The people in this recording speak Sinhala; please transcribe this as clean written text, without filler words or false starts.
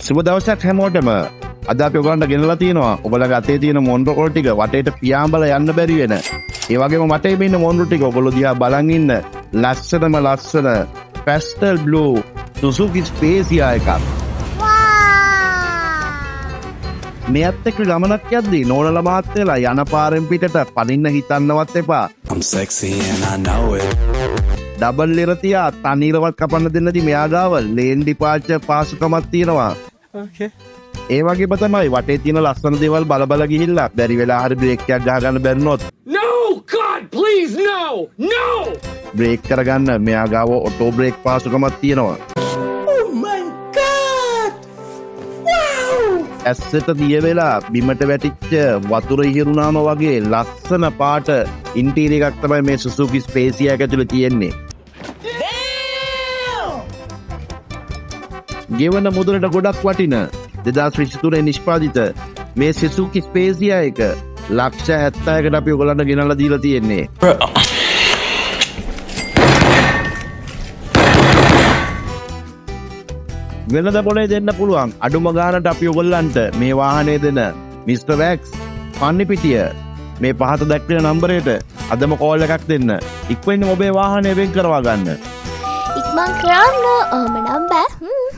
සුබ දවසක් හැමෝටම. අද අපි ඔයගලන්ට ගෙනලා තියෙනවා ඔයගලගේ අතේ තියෙන මොන්රෝ ටික වටේට පියාඹලා යන්න බැරි වෙන. ඒ වගේම වටේ ඉන්න මොන්රෝ ටික ඔයගොල්ලෝ දිහා බලන් ඉන්න ලස්සන pastel blue Suzuki Spezia එකක්. මෙයත් එක්ක ගමනක් යද්දී නෝනලා මහත්තයලා යන පාරෙන් පිටට පනින්න හිතන්නවත් එපා. I'm sexy and I know it. Double ඉර තියා තනීරවත් කපන්න දෙන්නදී මෙයා ගාව ලේන් ඩිපාර්චර් පාසුකමක් තියෙනවා. Okay. ඒ වගේම තමයි වටේ තියෙන ලස්සන දේවල් බල ගිහිල්ලා බැරි වෙලා හරි බ්‍රේක් එකක් ගහගන්න බැරිනොත් No! God, please, no! No! Brake කරගන්න මෙයා ගාව ඔටෝ බ්‍රේක් පාසුකමක් තියෙනවා. ඇස්සට දිය වෙලා බිමට වැටිච්ච වතුර ඉහිරුණාම වගේ ලස්සන පාට ඉන්ටීරියර් එකක් තමයි මේ Suzuki Spezia එක ඇතුලේ තියෙන්නේ. ගෙවන මුදලට ගොඩක් වටින 2023 නිෂ්පාදිත මේ Suzuki Spezia එක ලක්ෂ 70කට අපි ඔයගොල්ලන්ට ගෙනල්ලා දීලා තියෙන්නේ. වෙනද පොලේ දෙන්න පුළුවන් අඩුම ගානට අපි ඔයගොල්ලන්ට මේ වාහනේ දෙන Mr. Wax පන්නිපිටිය මේ පහත දැක්වෙන නම්බරයට අදම කෝල් එකක් දෙන්න. ඉක්මනින්ම ඔබේ වාහනේ වෙන් කරවා ගන්න. ඉක්මන් කරන්න ඕම නම් බෑ.